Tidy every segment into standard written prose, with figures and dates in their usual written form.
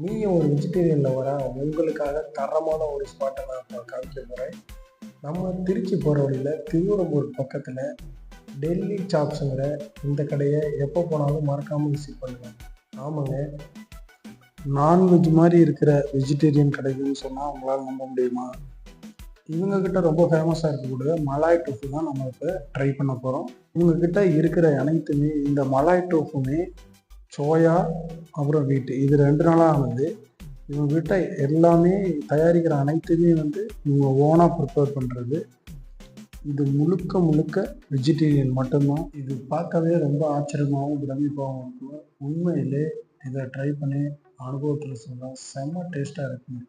நீங்கள் ஒரு வெஜிடேரியன் லவராக உங்களுக்காக தரமான ஒரு ஸ்பாட்டை நான் இப்போ காமிக்க போகிறேன். நம்ம திருச்சி போகிற வழியில் திருவெறும்பூர் பக்கத்தில் டெல்லி சாப்ஸுங்கிற இந்த கடையை எப்போ போனாலும் மறக்காமல் விசிட் பண்ணுங்கள். ஆமாங்க, நான்வெஜ் மாதிரி இருக்கிற வெஜிடேரியன் கடைகள்னு சொன்னால் உங்களால் நம்ப முடியுமா? இவங்கக்கிட்ட ரொம்ப ஃபேமஸாக இருக்கக்கூடிய மலாய் டோஃபு தான் நம்ம இப்போ ட்ரை பண்ண போகிறோம். இவங்கக்கிட்ட இருக்கிற அனைத்துமே, இந்த மலாய் டோஃபுமே சோயா அப்புறம் வீட்டு இது 2 நாளாக ஆனது. இவங்ககிட்ட எல்லாமே தயாரிக்கிற அனைத்துமே இவங்க ஓனாக ப்ரிப்பேர் பண்ணுறது. இது முழுக்க முழுக்க வெஜிடேரியன் மட்டும்தான். இது பார்க்கவே ரொம்ப ஆச்சரியமாகவும் பிரமிப்பாகவும் இருக்கும். உண்மையிலே இதை ட்ரை பண்ணி அனுபவத்தில் சொன்னால் செம்ம டேஸ்ட்டாக இருக்குங்க.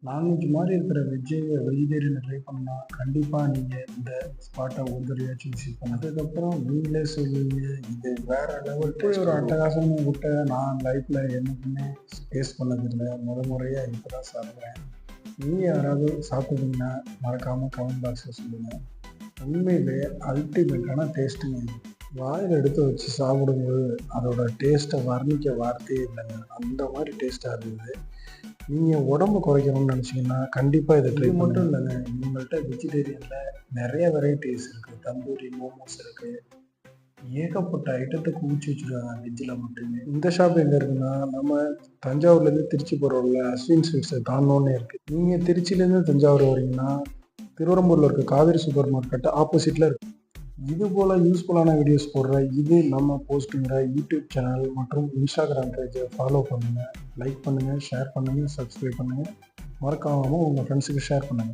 நான்வெஜ் மாதிரி இருக்கிற வெஜிடேரியனை ட்ரை பண்ணால் கண்டிப்பாக நீங்கள் இந்த ஸ்பாட்டை ஒரு தடவையாச்சும் விசிட் பண்ணுங்க. அதுக்கப்புறம் நீங்களே சொல்லுவீங்க, இது வேறு லெவல். இப்படி ஒரு அட்டகாசமாக விட்ட நான் லைஃப்பில் என்றைக்குமே டேஸ்ட் பண்ணதில்லை. முறையாக இப்போ தான் சாப்பிட்றேன். நீங்கள் யாராவது சாப்பிட்டீங்கன்னா மறக்காமல் கமெண்ட் பாக்ஸில் சொல்லுங்கள். உண்மையிலே அல்டிமேட்டான டேஸ்ட்டுங்க. வாயில் எடுத்து வச்சு சாப்பிடும்போது அதோட டேஸ்ட்டை வர்ணிக்க வார்த்தையே இல்லைங்க. அந்த மாதிரி டேஸ்ட்டாக இருந்தது. நீங்கள் உடம்பு குறைக்கணும்னு நினச்சிங்கன்னா கண்டிப்பாக இதை ட்ரை மட்டும் இல்லைங்க. இவங்கள்ட்ட வெஜிடேரியனில் நிறைய வெரைட்டிஸ் இருக்குது. தந்தூரி மோமோஸ் இருக்குது. ஏகப்பட்ட ஐட்டத்தை குவிச்சு வச்சுருக்காங்க வெஜ்ஜில் மட்டுமே. இந்த ஷாப் எங்கே இருக்குன்னா, நம்ம தஞ்சாவூர்லேருந்து திருச்சி போகிறோம்ல, அஸ்வின் ஸ்வீட்ஸை தாண்டோன்னே இருக்குது. நீங்கள் திருச்சியிலேருந்து தஞ்சாவூர் வரீங்கன்னா திருவெறும்பூரில் இருக்க காவேரி சூப்பர் மார்க்கெட்டு ஆப்போசிட்டில் இருக்குது. இது போல் யூஸ்ஃபுல்லான வீடியோஸ் போடுற இது நம்ம போஸ்ட்டுங்கிற யூடியூப் சேனல் மற்றும் இன்ஸ்டாகிராம் பேஜை ஃபாலோ பண்ணுங்கள், லைக் பண்ணுங்கள், ஷேர் பண்ணுங்கள், சப்ஸ்கிரைப் பண்ணுங்கள். மறக்காமல் உங்கள் ஃப்ரெண்ட்ஸுக்கு ஷேர் பண்ணுங்கள்.